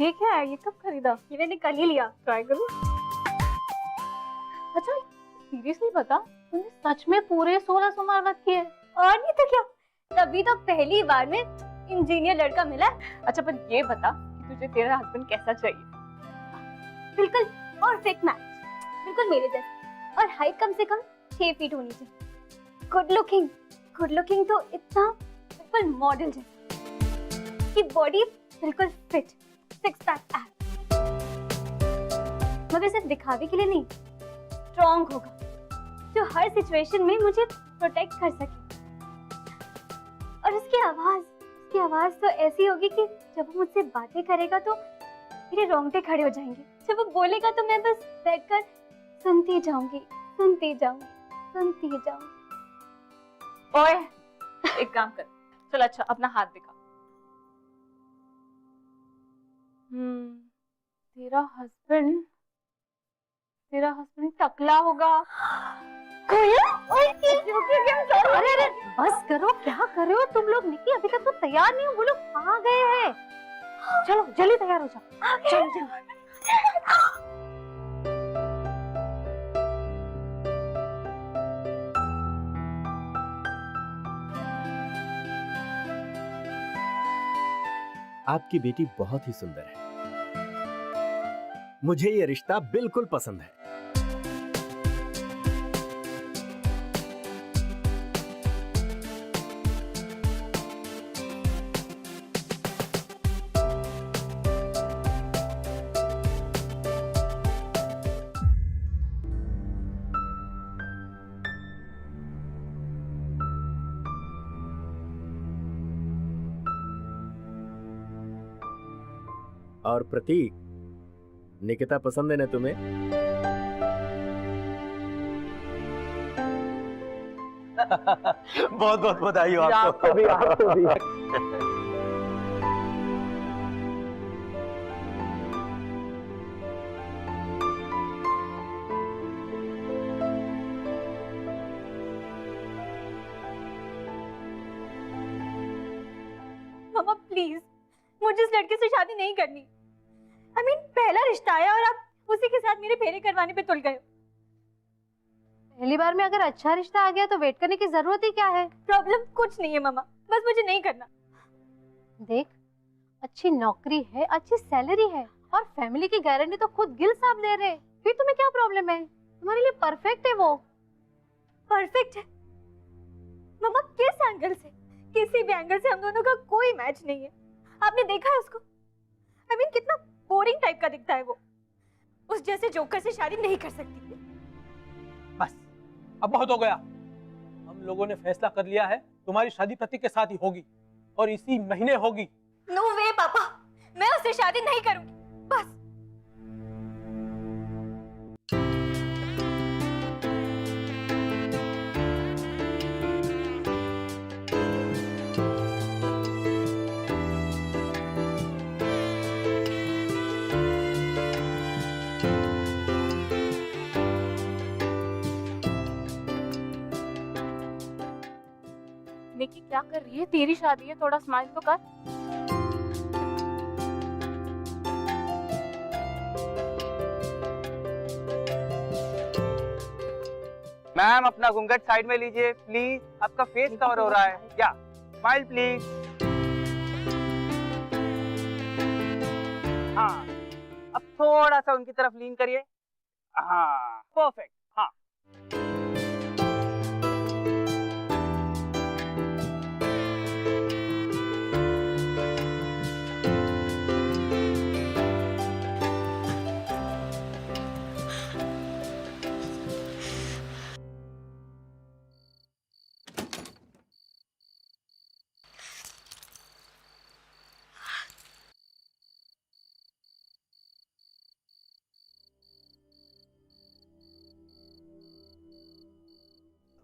ये क्या है? ये कब खरीदा? ये मैंने कल ही लिया, ट्राई करूं? अच्छा सीरियसली बता, तूने सच में पूरे 16 सोमवार व्रत किए? और नहीं तो क्या, तभी तो पहली बार में इंजीनियर लड़का मिला। अच्छा पर ये बता कि तुझे तेरा हस्बैंड कैसा चाहिए? बिल्कुल परफेक्ट मैच, बिल्कुल मेरे जैसा, और हाइट कम से कम 6 फीट होनी चाहिए। गुड लुकिंग तो इतना बिल्कुल मॉडल जैसा, कि बॉडी बिल्कुल फिट, सिक्स पैक एब्स, मगर सिर्फ दिखावे के लिए नहीं, स्ट्रॉन्ग होगा जो हर सिचुएशन में मुझे प्रोटेक्ट कर सके। और उसकी आवाज तो ऐसी होगी कि जब वो मुझसे बातें करेगा तो मेरे रोंगटे खड़े हो जाएंगे। जब वो बोलेगा तो मैं बस बैठकर सुनती जाऊंगी। ओए एक काम कर, चल अच्छा अपना हाथ दिखा। तेरा हस्बैंड टकला होगा। अरे बस करो, क्या कर रहे हो तुम लोग? निकी अभी तक तो तैयार नहीं हो, वो लोग आ गए हैं। चलो जल्दी तैयार हो जाओ, चलो। आपकी बेटी बहुत ही सुंदर है, मुझे ये रिश्ता बिल्कुल पसंद है। और प्रतीक, निकिता पसंद है ना तुम्हें? बहुत बहुत बधाई हो आपको भी, आपको भी। मामा प्लीज, मुझे इस लड़के से शादी नहीं करनी। I mean, पहला रिश्ता आया और आप उसी के साथ मेरे फेरे करवाने पे तुल गए। पहली बार में अगर अच्छा रिश्ता आ गया तो वेट करने की जरूरत ही क्या है? प्रॉब्लम कुछ नहीं है मामा, बस मुझे नहीं करना। देख, अच्छी नौकरी है, अच्छी सैलरी है और फैमिली की गारंटी तो खुद गिल साहब दे रहे, फिर तुम्हें क्या प्रॉब्लम है? तुम्हारे लिए परफेक्ट है वो। परफेक्ट है मामा, किस एंगल से? किसी भी एंगल से हम दोनों का कोई मैच नहीं है। आपने देखा है उसको? I mean, कितना बोरिंग टाइप का दिखता है वो। उस जैसे जोकर से शादी नहीं कर सकती। बस अब बहुत हो गया, हम लोगों ने फैसला कर लिया है, तुम्हारी शादी प्रतीक के साथ ही होगी और इसी महीने होगी। नो वे पापा, मैं उससे शादी नहीं करूंगी, बस। निकी क्या कर रही है? तेरी शादी है, थोड़ा स्माइल तो कर। मैम अपना घूंघट साइड में लीजिए प्लीज, आपका फेस कवर हो रहा है। या स्माइल प्लीज। हाँ, अब थोड़ा सा उनकी तरफ लीन करिए। हाँ परफेक्ट। हाँ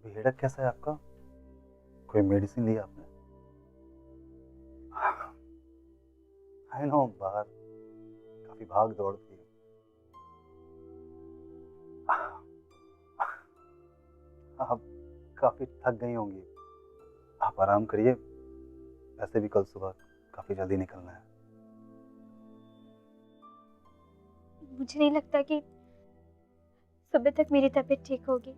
अभी हेडेक कैसा है आपका? कोई मेडिसिन लिया आपने? आई नो, बाहर काफी भाग दौड़ थी। आप काफी थक गई होंगी, आप आराम करिए। वैसे भी कल सुबह काफी जल्दी निकलना है। मुझे नहीं लगता कि सुबह तक मेरी तबीयत ठीक होगी।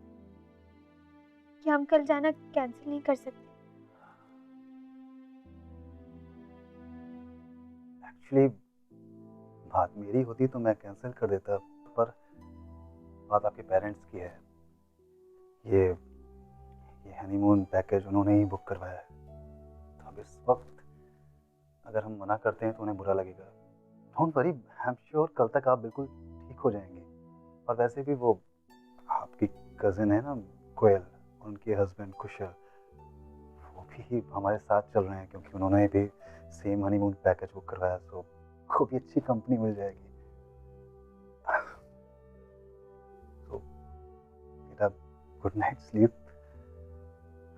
क्या हम कल जाना कैंसिल नहीं कर सकते? एक्चुअली बात मेरी होती तो मैं कैंसिल कर देता, पर बात आपके पेरेंट्स की है। ये हनीमून पैकेज उन्होंने ही बुक करवाया है, तो अब इस वक्त अगर हम मना करते हैं तो उन्हें बुरा लगेगा। Don't worry, I am sure कल तक आप बिल्कुल ठीक हो जाएंगे। और वैसे भी वो आपकी कजिन है ना कोयल, उनके हस्बैंड कुशल, वो भी हमारे साथ चल रहे हैं क्योंकि उन्होंने भी सेम हनीमून पैकेज बुक करवाया, तो को भी अच्छी कंपनी मिल जाएगी। तो मेरा गुड नाइट स्लीप,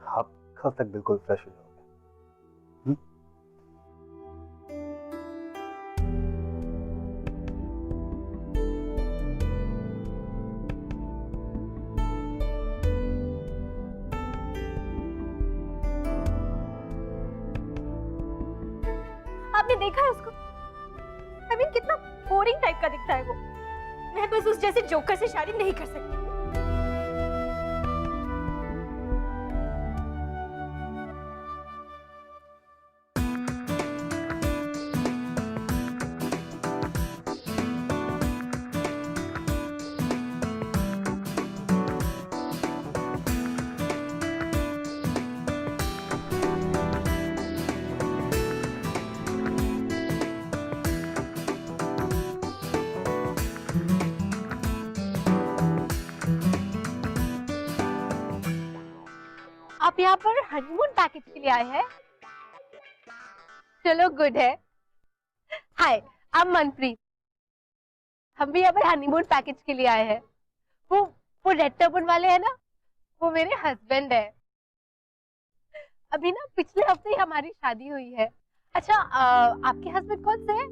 आप कल तक बिल्कुल फ्रेश हो जाओगे। आपने देखा है उसको? I mean, कितना बोरिंग टाइप का दिखता है वो। मैं बस उस जैसे जोकर से शादी नहीं कर सकती। आप यहाँ पर हनीमून पैकेज के लिए आए हैं? चलो गुड है। हाय, आई एम मनप्रीत। हम भी यहाँ पर हनीमून पैकेज के लिए आए हैं। वो रेड टर्बन वाले हैं ना, वो मेरे हस्बैंड है। अभी ना पिछले हफ्ते ही हमारी शादी हुई है। अच्छा, आपके हस्बैंड कौन से हैं?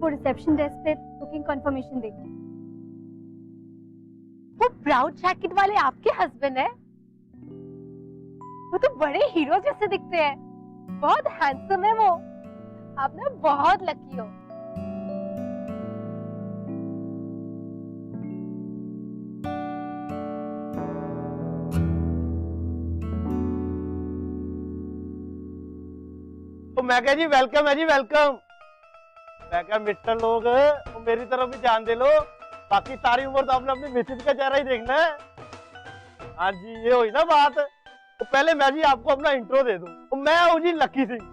वो रिसेप्शन डेस्क पे बुकिंग कंफर्मेशन देते हैं। वो ब्राउन जैकेट वाले आपके हस्बैंड है? वो तो बड़े हीरो जैसे दिखते हैं, बहुत हैंडसम है वो। आप ना बहुत लकी हो। तो मैं कह जी वेलकम है जी, वेलकम। मैं कह मिस्टर लोग तो मेरी तरफ भी ध्यान दे लो, बाकी सारी उम्र तो आपने अपनी मिसेज का चेहरा ही देखना है। हाँ जी, ये हुई ना बात। तो पहले मैं जी आपको अपना इंट्रो दे दूं। तो मैं हूँ जी लकी सिंह,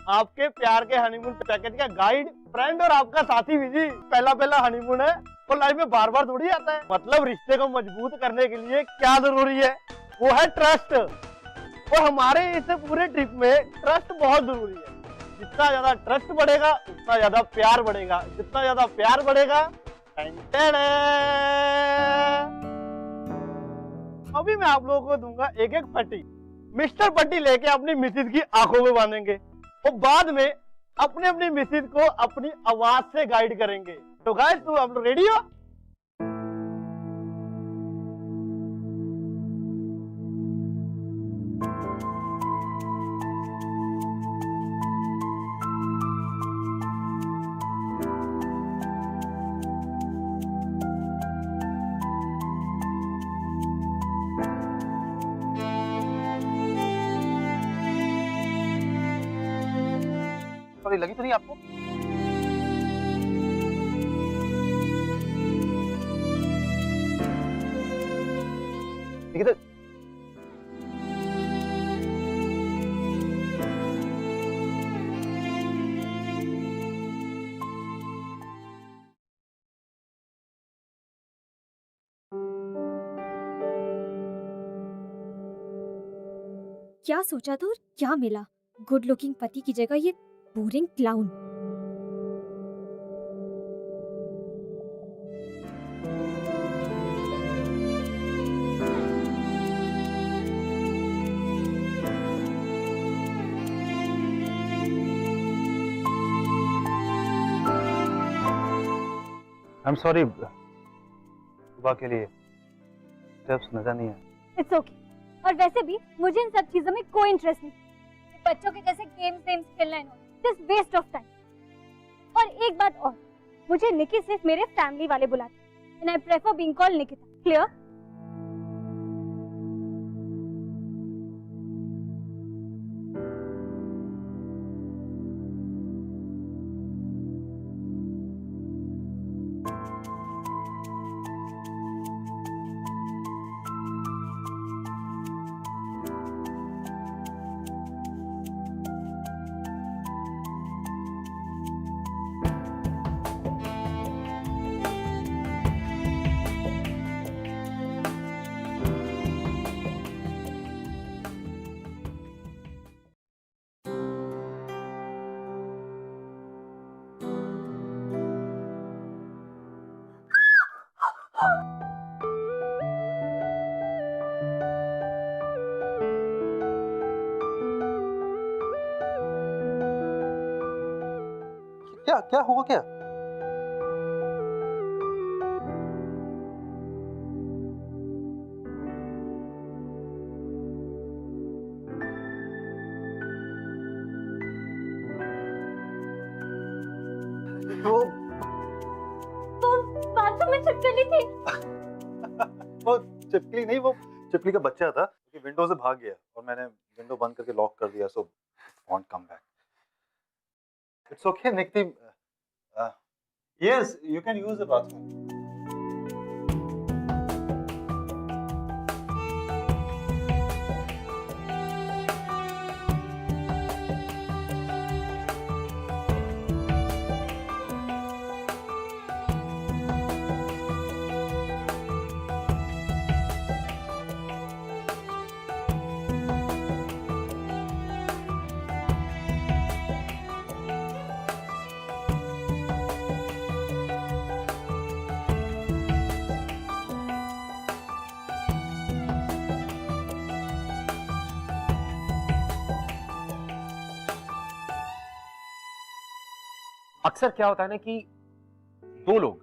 आपके प्यार के हनीमून पैकेज का गाइड, फ्रेंड और आपका साथी भी जी। पहला हनीमून है और लाइफ में बार बार थोड़ी आता है। मतलब रिश्ते को मजबूत करने के लिए क्या जरूरी है, वो है ट्रस्ट। और हमारे इस पूरे ट्रिप में ट्रस्ट बहुत जरूरी है। जितना ज्यादा ट्रस्ट बढ़ेगा उतना ज्यादा प्यार बढ़ेगा, जितना ज्यादा प्यार बढ़ेगा। अभी मैं आप लोगों को दूंगा एक एक पट्टी। मिस्टर पट्टी लेके अपनी मिसेज की आंखों में बांधेंगे और बाद में अपने अपनी मिसेज को अपनी आवाज से गाइड करेंगे। तो गाइस, तुम आप लोग रेडी हो? लगी तो नहीं आपको? इधर क्या सोचा था और क्या मिला? गुड लुकिंग पति की जगह ये boring clown. I am sorry, सुबह के लिए स्टेप्स नजर नहीं है। It's okay. और वैसे भी मुझे इन सब चीजों में कोई इंटरेस्ट नहीं। बच्चों के जैसे गेम्स खेलना है, जस्ट वेस्ट ऑफ टाइम। और एक बात और, मुझे निकी सिर्फ मेरे फैमिली वाले बुलाते हैं and I prefer being called Nikita. Clear? क्या क्या हुआ क्या? वो बाथरूम में छिपकली थी. वो चिपकली नहीं, वो चिपकली का बच्चा था कि विंडो से भाग गया और मैंने विंडो बंद करके लॉक कर दिया, so won't come back. It's okay निक्ति. Yes, you can use the bathroom. अक्सर क्या होता है ना कि दो लोग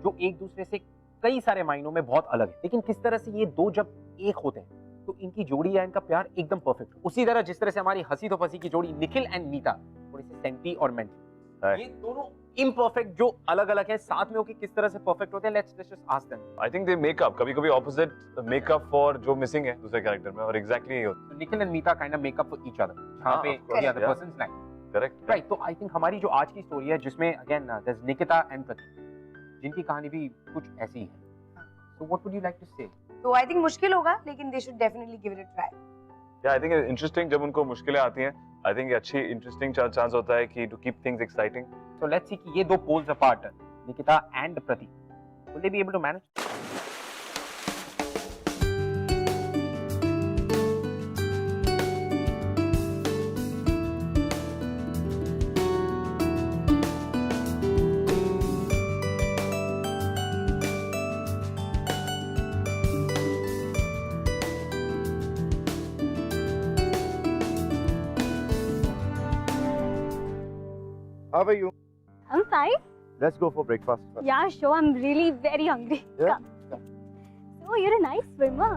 जो एक दूसरे से कई सारे मायनों में बहुत अलग है, लेकिन किस तरह से ये दो जब एक होते हैं तो इनकी जोड़ी या इनका प्यार एकदम परफेक्ट. उसी तरह जिस तरह से हमारी हंसी तो फंसी की जोड़ी निखिल एंड नीता थोड़ी सी सेंटी और मेंटी, ये दोनों इम्परफेक्ट जो अलग अलग हैं साथ में होके किस तरह से परफेक्ट होते हैं. Let's just ask them. I think they make up, कभी कभी ऑपोजिट मेकअप फॉर जो मिसिंग है दूसरे कैरेक्टर में, और एग्जैक्टली यही होता So Nikhil and Neeta kind of make up for each other, जहां पे of course, the other yeah. person's like. है. करेक्ट. राइट. तो आई थिंक हमारी जो आज की स्टोरी है जिसमें again there is Nikita and Prateek, जिनकी कहानी भी कुछ ऐसी है. So what would you like to say? तो आई थिंक मुश्किल होगा, लेकिन they should definitely give it a try. या आई थिंक इंटरेस्टिंग जब उनको मुश्किलें आती हैं, आई थिंक अच्छी इंटरेस्टिंग चांस होता है कि to keep things exciting. So let's see कि ये दो poles apart, Nikita and Prateek, will they be able to manage? How are you? I'm fine. Let's go for breakfast. Yeah, sure. I'm really very hungry. Yeah? Come. So you're a nice swimmer.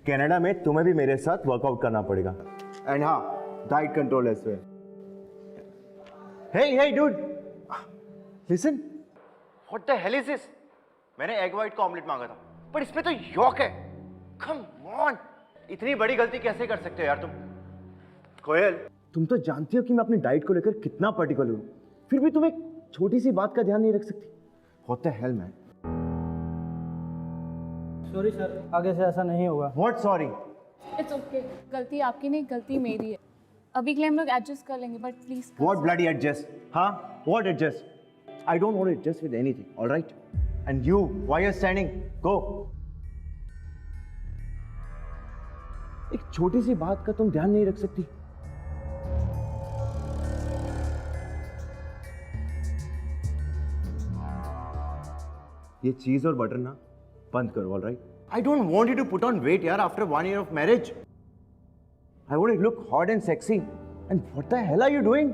Canada में तुम्हें भी मेरे साथ workout करना पड़ेगा. And हाँ, diet control as well. Hey dude, listen. What the hell is this? मैंने egg white का ऑमलेट मांगा था, पर इसमें तो यॉक है. Come on! इतनी बड़ी गलती कैसे कर सकते हो यार तुम? कोयल, तुम तो जानती हो कि मैं अपनी डाइट को लेकर कितना पर्टिकुलर हूँ, फिर भी तुम एक छोटी सी बात का ध्यान नहीं रख सकती. What the hell man? Sorry sir, आगे से ऐसा नहीं होगा. What sorry? It's okay. गलती आपकी नहीं, गलती मेरी है. अभी के लिए हम लोग एडजस्ट कर लेंगे, but please. What bloody adjust? हाँ? What adjust? I don't want to adjust with anything. All right? And you, why are you standing? Go. एक छोटी सी बात का तुम ध्यान नहीं रख सकती. ये चीज और बटर ना बंद करो. All right? I don't want you to put on weight यार after 1 year of marriage. I want to look hot and sexy. And what the hell are you doing?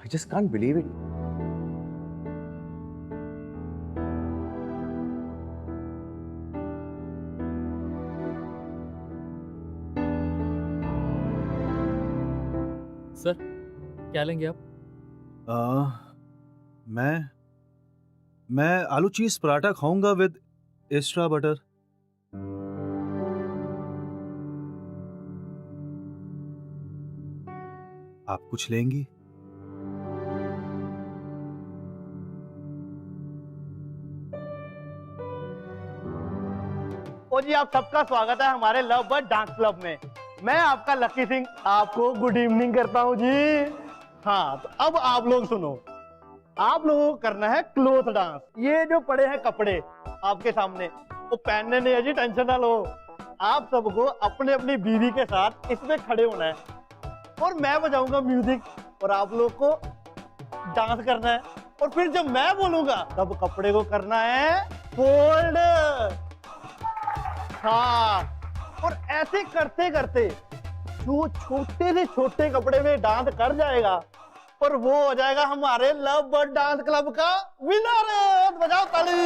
I just can't believe it. Sir क्या लेंगे आप? मैं आलू चीज पराठा खाऊंगा with extra butter. आप कुछ लेंगी? ओ जी, आप सबका स्वागत है हमारे लव बर्ड डांस क्लब में। मैं आपका लकी सिंह आपको गुड इवनिंग करता हूँ जी। हाँ, तो अब आप लोग सुनो, आप लोगों को करना है क्लोथ डांस। ये जो पड़े हैं कपड़े आपके सामने, वो पहनने नहीं है जी, टेंशन ना लो। आप सबको अपने अपनी बीवी के साथ इसमें खड़े होना है और मैं बजाऊंगा म्यूजिक और आप लोग को डांस करना है। और फिर जब मैं बोलूंगा तब कपड़े को करना है फोल्ड। हाँ, और ऐसे करते करते जो छोटे से छोटे कपड़े में डांस कर जाएगा और वो हो जाएगा हमारे लव बर्ड डांस क्लब का विनर। बजाओ ताली।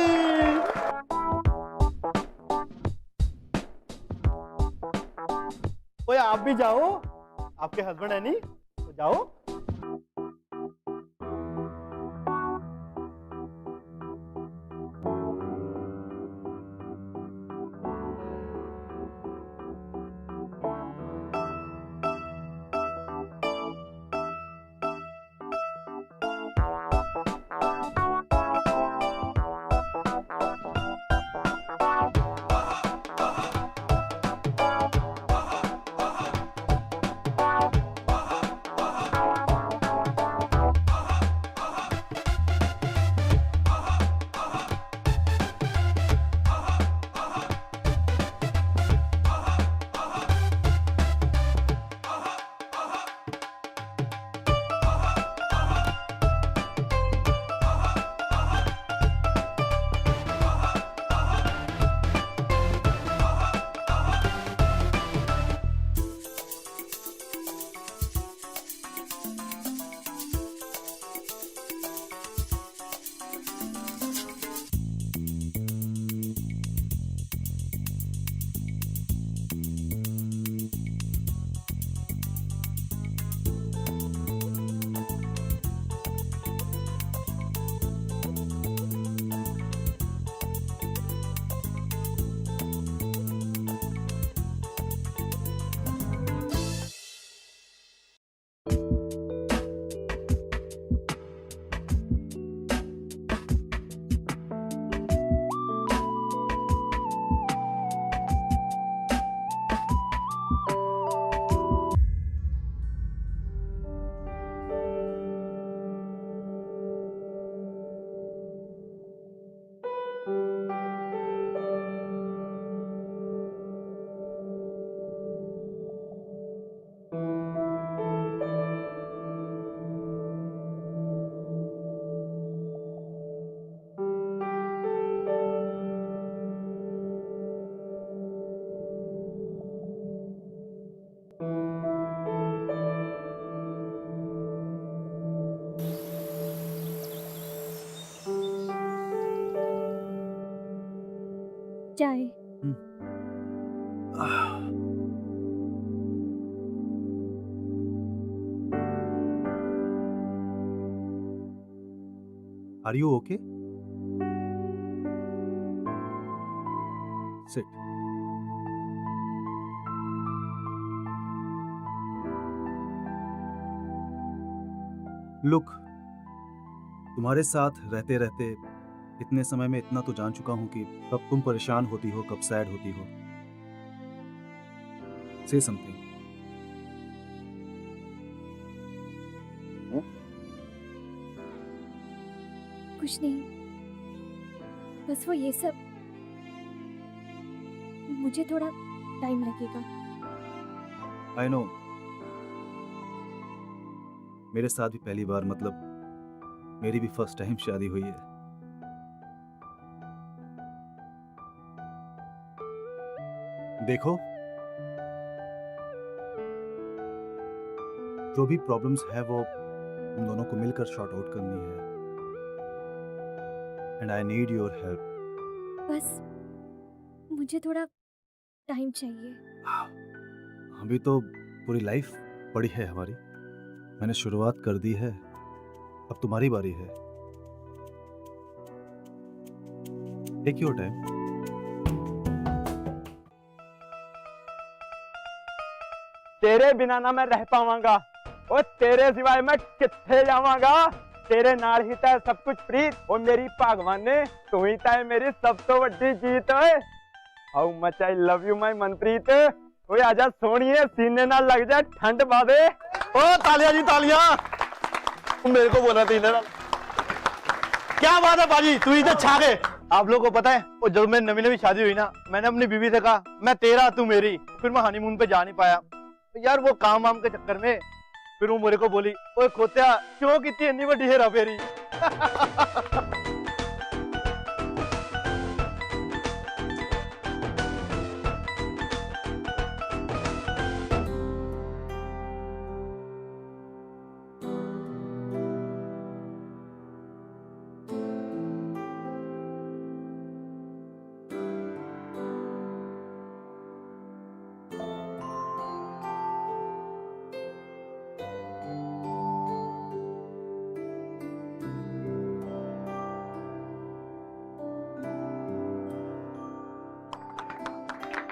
ओए आप भी जाओ, आपके हस्बैंड है नहीं तो जाओ। चाय। Are you okay? Sit. Look, तुम्हारे साथ रहते रहते इतने समय में इतना तो जान चुका हूं कि कब तुम परेशान होती हो, कब सैड होती हो। Say something. कुछ नहीं, बस वो ये सब, मुझे थोड़ा टाइम लगेगा। I know. मेरे साथ भी पहली बार, मतलब मेरी भी फर्स्ट टाइम शादी हुई है। देखो, जो भी प्रॉब्लम्स है वो हम दोनों को मिलकर शॉर्ट आउट करनी है। And I need your help. बस मुझे थोड़ा टाइम चाहिए। अभी तो पूरी लाइफ पड़ी है हमारी। मैंने शुरुआत कर दी है, अब तुम्हारी बारी है। Take your time. तेरे बिना ना मैं रह पावांगा, और तेरे सिवाय मैं किथे जावांगा। तेरे नाल ही तै सब कुछ प्रीत, और मेरी भगवान ने तू ही तै मेरी सब तो वड्डी जीत। ओए how much I love you my Manpreet. ओए आजा सोनिए, सीने ना लग जा ठंड पा दे। ओ तालियां जी तालियां। मेरे को बोला था इन्हें। क्या बात है बाजी, तू इधर छा गए। आप लोगों को पता है, और जब मैं नवी नवी शादी हुई ना, मैंने अपनी बीवी से कहा मैं तेरा तू मेरी। फिर मैं हनीमून पे जा नहीं पाया तो यार, वो काम वाम के चक्कर में फिर वो मेरे को बोली, ओए खोत्या क्यों कितनी इतनी बड़ी हेरा फेरी।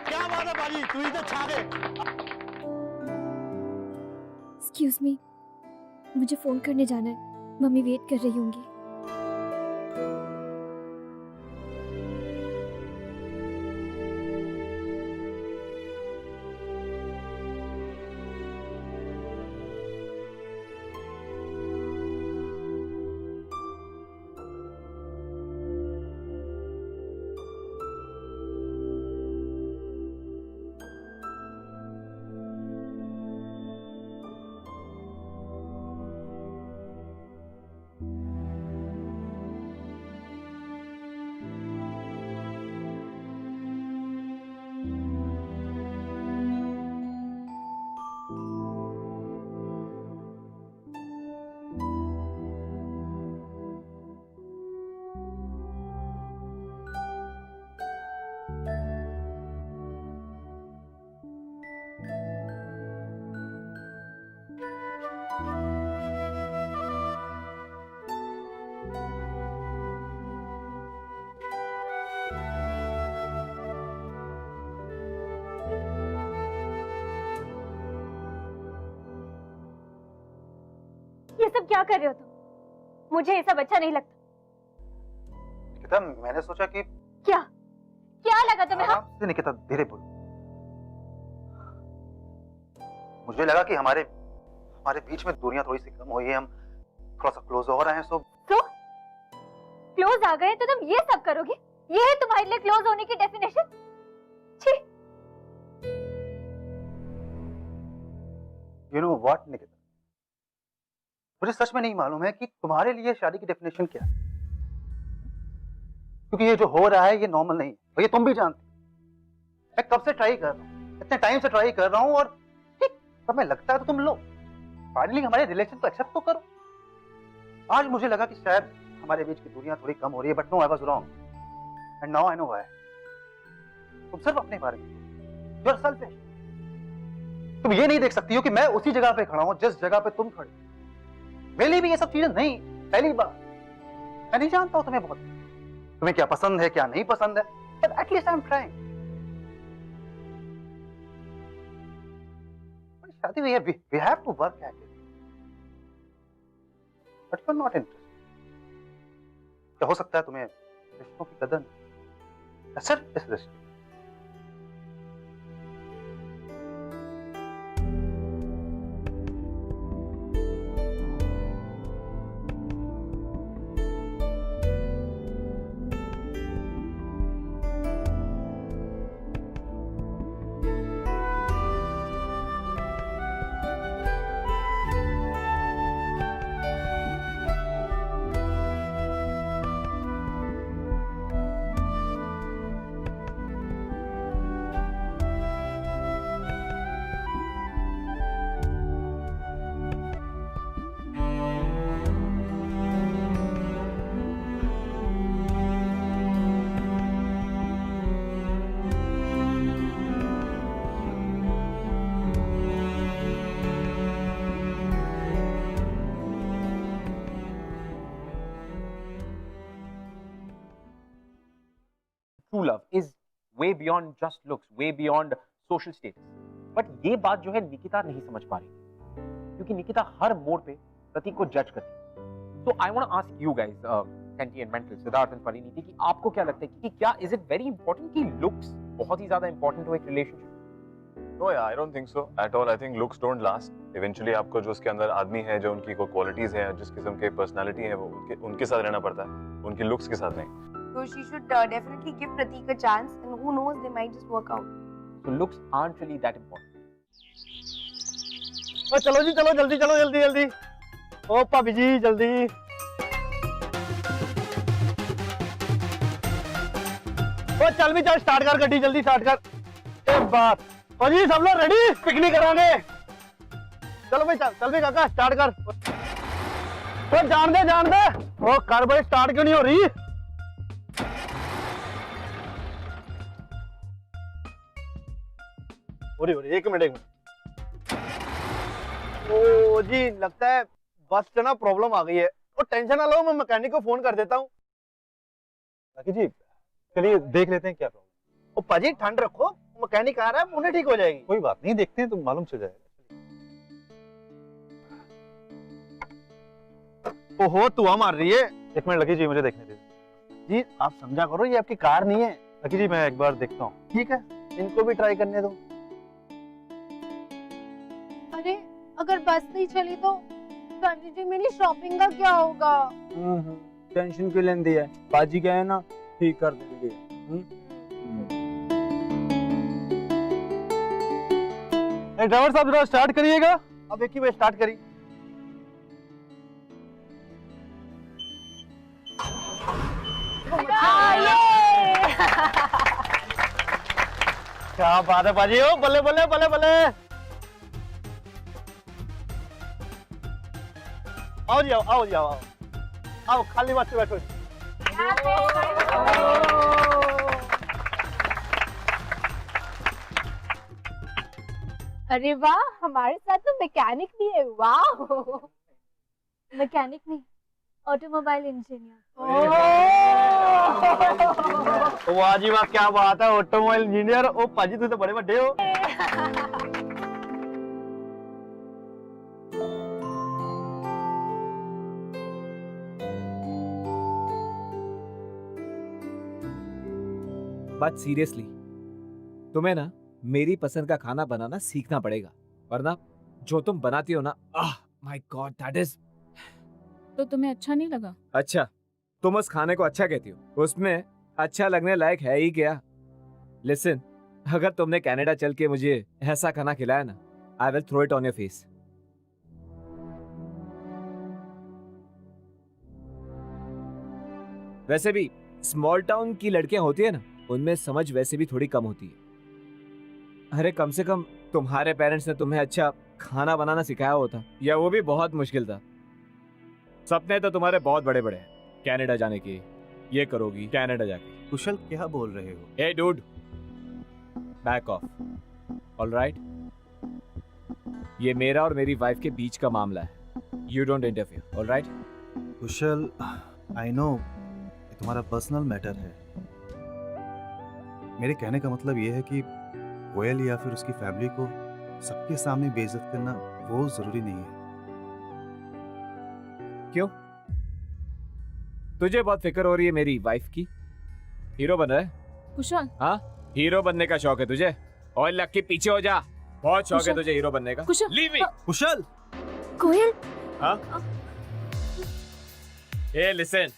क्या बात है बाजी, तू इधर छा गए। एक्सक्यूज मी, मुझे फोन करने जाना है, मम्मी वेट कर रही होंगी। ये सब क्या कर रहे हो तुम? मुझे ये सब अच्छा नहीं लगता। निकिता, मैंने सोचा कि क्या क्या लगा तुम्हें? हाँ? आराम से निकिता, धीरे बोलो। मुझे लगा कि हमारे बीच में दूरियां थोड़ी सी कम हुई है, हम थोड़ा सा क्लोज हो रहे हैं। सो क्लोज आ गए तो तुम ये सब करोगे? ये है तुम्हारे लिए क्लोज होने की डेफिनेशन? छी। यू नो व्हाट निकिता, मुझे सच में नहीं मालूम है कि तुम्हारे लिए शादी की डेफिनेशन क्या है, क्योंकि ये जो हो रहा है ये नॉर्मल नहीं है, और ये तुम भी जानते हो। मैं कब से ट्राई कर रहा हूँ, इतने टाइम से ट्राई कर रहा हूँ, और ठीक समय लगता है तो तुम लो, फाइनली हमारे रिलेशन को एक्सेप्ट तो करो। आज मुझे लगा कि शायद हमारे बीच की दूरियां थोड़ी कम हो रही है, but no, I was wrong and now I know why. तुम सिर्फ अपने बारे में, यू आर सेल्फिश। तुम ये नहीं देख सकती हो कि मैं उसी जगह पे खड़ा हूं जिस जगह पे तुम खड़े। मेरे लिए भी ये सब चीजें नहीं, पहली बार। मैं नहीं जानता हूं तुम्हें बहुत, तुम्हें क्या पसंद है क्या नहीं पसंद है, but at least I am trying. शादी हुई है, we have to work at it, but you are not interested. क्या हो सकता है तुम्हें रिश्तों की कदर नहीं, सिर्फ इस रिश्ते। true love is way beyond just looks, way beyond social status. But ये बात जो है निकिता नहीं समझ पा रही, क्योंकि निकिता हर मोड़ पे प्रतीक को जज करती है. So I want to ask you guys, Senti and Mental, Siddharth and Parineeti, कि आपको क्या लगता है कि क्या is it very important कि looks बहुत ही ज्यादा important हो एक relationship? No, yeah, I don't think so at all. I think looks don't last. Eventually आपको जो उसके अंदर आदमी है, जो उनकी कोई qualities है, जिस किस्म के personality है, वो उनके साथ रहना पड़ता है, उनकी looks के साथ नहीं. So she should definitely give Pratik a chance, and who knows, they might just work out. So looks aren't really that important. ओ चलो जी, चलो जल्दी चलो, जल्दी जल्दी. ओ भाभी जी जल्दी. ओ चल भी चल, स्टार्ट कर गड्डी, जल्दी स्टार्ट कर. एक बात. ओ जी सब लोग रेडी, पिकनिक करांगे. चलो भाई चल भी काका, स्टार्ट कर. ओ जान दे. ओ कर भाई, स्टार्ट क्यों नहीं हो रही? एक मिनट. ओ जी लगता है बस से ना प्रॉब्लम आ गई है. ओ टेंशन ना लो, मैं मैकेनिक को फोन कर देता हूँ. लकी जी चलिए देख लेते हैं क्या प्रॉब्लम. ओ पाजी ठंड रखो, मैकेनिक आ रहा है, उन्हें ठीक हो जाएगी. कोई बात नहीं, देखते हैं तो मालूम चल जाएगा. ओहो धुआं मार रही है. एक मिनट लकी जी, मुझे देखने दीजिए. जी आप समझा करो, ये आपकी कार नहीं है. लकी जी मैं एक बार देखता हूँ. ठीक है, इनको भी ट्राई करने दो. अरे अगर बस नहीं चली तो संजय जी मेरी शॉपिंग का क्या होगा? टेंशन क्यों लेंदी है, बाजी क्या है ना, ठीक कर देंगे. ड्राइवर साहब जरा स्टार्ट करिएगा. अब एक ही बार स्टार्ट करिए. क्या बात है बाजी, ओ बल्ले बल्ले बल्ले बल्ले. आओ जी आओ खाली बात से बैठो. अरे वाह, हमारे साथ तो मैकेनिक भी है. वाह, मैकेनिक नहीं, ऑटोमोबाइल इंजीनियर. वाह जी वाह, क्या बात है, ऑटोमोबाइल इंजीनियर. ओ पाजी तुम तो बड़े बड़े हो. बात सीरियसली, तुम्हें ना मेरी पसंद का खाना बनाना सीखना पड़ेगा, वरना जो तुम बनाती हो ना, माय गॉड, दैट इज. तो तुम्हें अच्छा नहीं लगा? अच्छा, तुम उस खाने को अच्छा कहती हो, उसमें अच्छा लगने लायक है ही क्या? लिसन, अगर तुमने कनाडा चल के मुझे ऐसा खाना खिलाया ना, I will throw it on your face. वैसे भी स्मॉल टाउन की लड़कियां होती है ना, उनमें समझ वैसे भी थोड़ी कम होती है. अरे कम से कम तुम्हारे पेरेंट्स ने तुम्हें अच्छा खाना बनाना सिखाया होता, या वो भी बहुत मुश्किल था. सपने तो तुम्हारे बहुत बड़े बड़े हैं, कनाडा जाने के. ये करोगी कनाडा जाके. कुशल क्या बोल रहे हो? ए डूड, बैक ऑफ. ऑलराइट, ये मेरा और मेरी वाइफ के बीच का मामला है. You don't interfere. Alright Kusal, I know ये तुम्हारा पर्सनल मैटर है. मेरे कहने का मतलब ये है कि कोयल या फिर उसकी फैमिली को सबके सामने बेइज्जत करना वो जरूरी नहीं है. क्यों? तुझे बहुत फिक्र हो रही है मेरी वाइफ की? हीरो बन रहा है? कुशल, हाँ, हीरो बनने का शौक है तुझे? और लग के पीछे हो जा, बहुत शौक है तुझे हीरो बनने का. कुशल, लीव मी. कुशल, कोयल. हाँ? ए लिसन,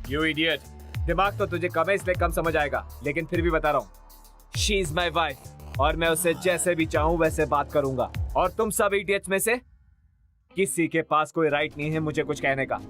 यू इडियट. दिमाग तो तुझे कम है इसलिए कम समझ आएगा, लेकिन फिर भी बता रहा हूँ, शी इज माई वाइफ और मैं उससे जैसे भी चाहूं वैसे बात करूंगा. और तुम सब इडियट्स में से किसी के पास कोई राइट नहीं है मुझे कुछ कहने का.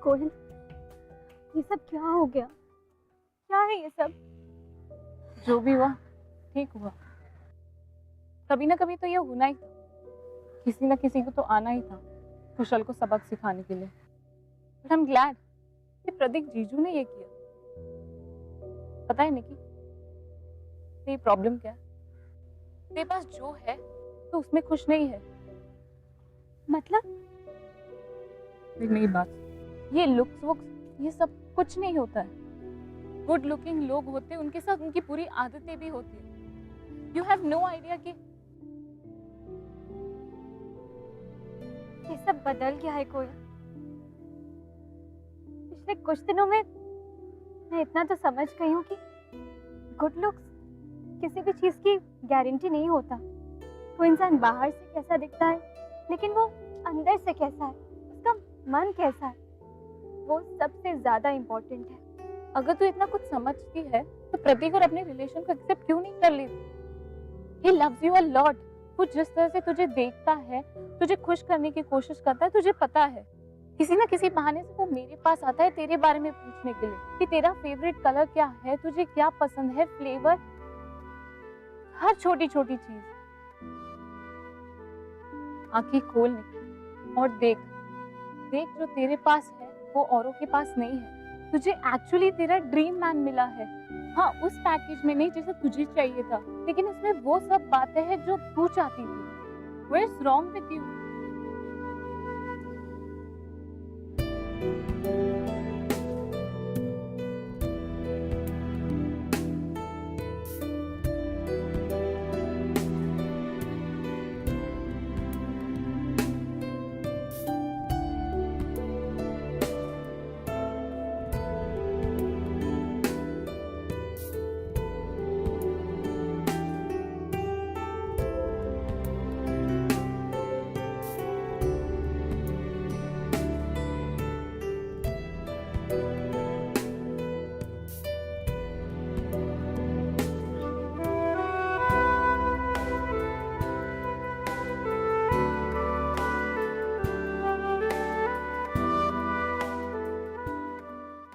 कोयल, ये सब क्या हो गया? क्या है ये सब? जो भी हुआ ठीक हुआ। कभी ना कभी तो ये होना ही था, किसी ना किसी को तो आना ही था कुशल को सबक सिखाने के लिए। बट आई एम ग्लैड कि प्रतीक जीजू ने ये किया। पता है निकी, तेरी प्रॉब्लम क्या है? तेरे पास जो है तो उसमें खुश नहीं है। मतलब? देख मेरी बात, ये लुक्स वुक्स ये सब कुछ नहीं होता है। गुड लुकिंग लोग होते हैं, उनके साथ उनकी पूरी आदतें भी होती है। यू हैव नो आइडिया कि ये सब बदल गया है कोयल। पिछले कुछ दिनों में मैं इतना तो समझ गई हूँ कि गुड लुक्स किसी भी चीज की गारंटी नहीं होता। वो इंसान बाहर से कैसा दिखता है, लेकिन वो अंदर से कैसा है, उसका मन कैसा है, वो सबसे ज्यादा इम्पोर्टेंट है। अगर तू इतना कुछ समझती है तो प्रतीक और अपने रिलेशन को एक्सेप्ट क्यों नहीं कर लेती? He loves you a lot. वो जिस तरह से तुझे देखता है, तुझे खुश करने की कोशिश करता है, तुझे पता है किसी ना किसी बहाने से वो मेरे पास आता है तेरे बारे में पूछने के लिए कि तेरा फेवरेट कलर क्या है, तुझे क्या पसंद है, फ्लेवर, हर छोटी छोटी चीज। आंखें खोल निकल और देख देख, जो तेरे पास है वो औरों के पास नहीं है। तुझे एक्चुअली तेरा ड्रीम मैन मिला है। हाँ, उस पैकेज में नहीं जैसा तुझे चाहिए था, लेकिन उसमें वो सब बातें हैं जो तू चाहती थी। What's wrong with you?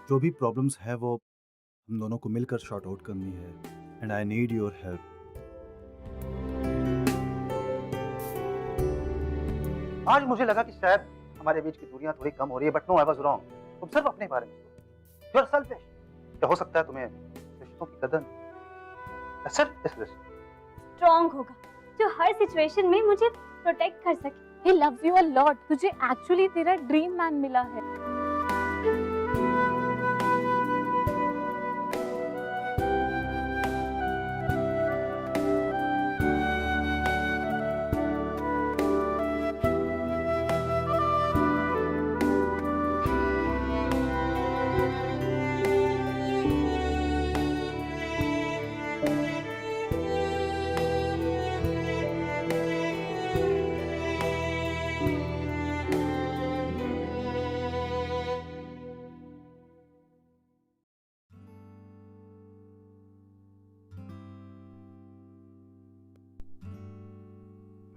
जो भी प्रॉब्लम्स है वो हम दोनों को मिलकर शॉर्ट आउट करनी है, and I need your help. आज मुझे लगा कि शायद हमारे बीच की दूरियां थोड़ी कम हो रही है, but no, I was wrong. तुम सिर्फ अपने बारे में सोचो। You are selfish. क्या हो सकता है तुम्हें रिश्तों की कदर नहीं? सिर्फ इस रिश्ते स्ट्रॉन्ग होगा जो हर सिचुएशन में मुझे प्रोटेक्ट कर सके। He loves you a lot. तुझे एक्चुअली तेरा ड्रीम मैन मिला है।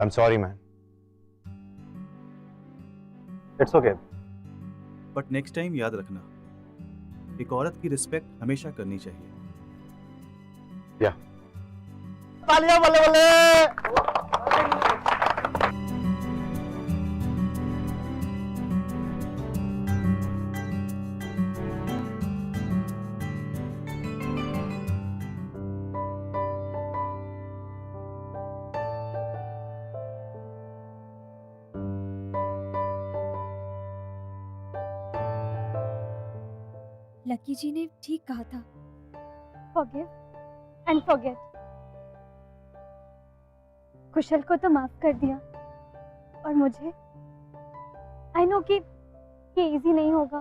I'm sorry, man. It's okay. But next time याद रखना, एक औरत की रिस्पेक्ट हमेशा करनी चाहिए। तालियां बल्ले बल्ले। लकी जी ने ठीक कहा था, forgive and forget। कुशल को तो माफ कर दिया, और मुझे आई नो कि ये इजी नहीं होगा।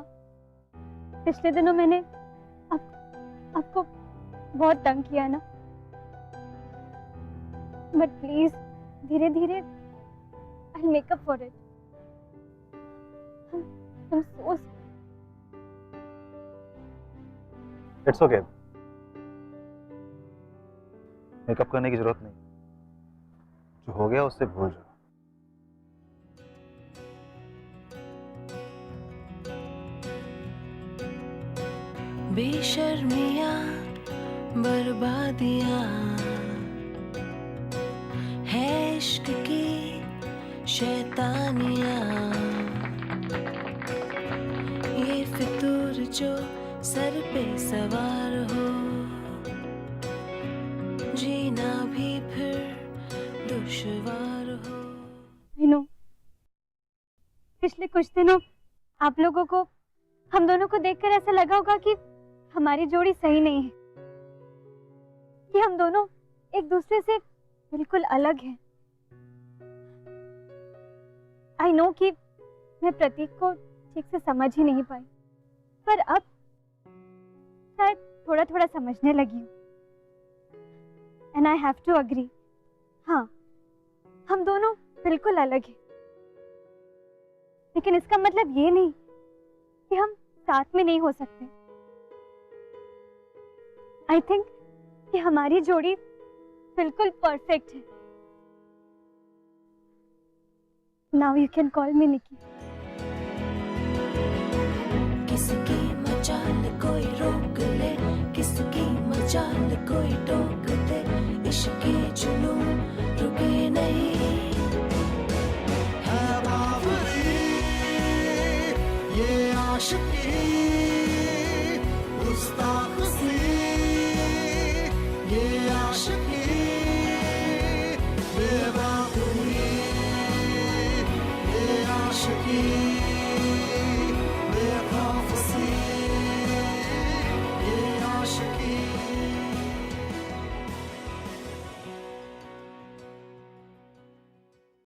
पिछले दिनों मैंने आपको बहुत तंग किया ना, बट प्लीज धीरे धीरे I make up for it. I'm so it's okay. Makeup करने की जरूरत नहीं, जो हो गया उससे भूल जाओ। बेशर्मियाँ बर्बादियाँ है इश्क की शैतानियाँ ये फितूर जो सर पे सवार हो जीना भी फिर दुश्वार हो। मीनू, पिछले कुछ दिनों आप लोगों को हम दोनों को देखकर ऐसा लगा होगा कि हमारी जोड़ी सही नहीं है, कि हम दोनों एक दूसरे से बिल्कुल अलग हैं। आई नो कि मैं प्रतीक को ठीक से समझ ही नहीं पाई, पर अब शायद थोड़ा थोड़ा समझने लगी हूँ। And I have to agree, हाँ हम दोनों बिल्कुल अलग हैं, लेकिन इसका मतलब ये नहीं कि हम साथ में नहीं हो सकते। आई थिंक कि हमारी जोड़ी बिल्कुल परफेक्ट है। Now you can call me Nikki. किसकी मचाल कोई रोक ले, किसकी मचाल कोई टोक दे, इश्क के जुनून रुके नहीं। है बावरी ये आशिकी गुस्ताख सी, ये आशिकी बेबाकी, ये आशिकी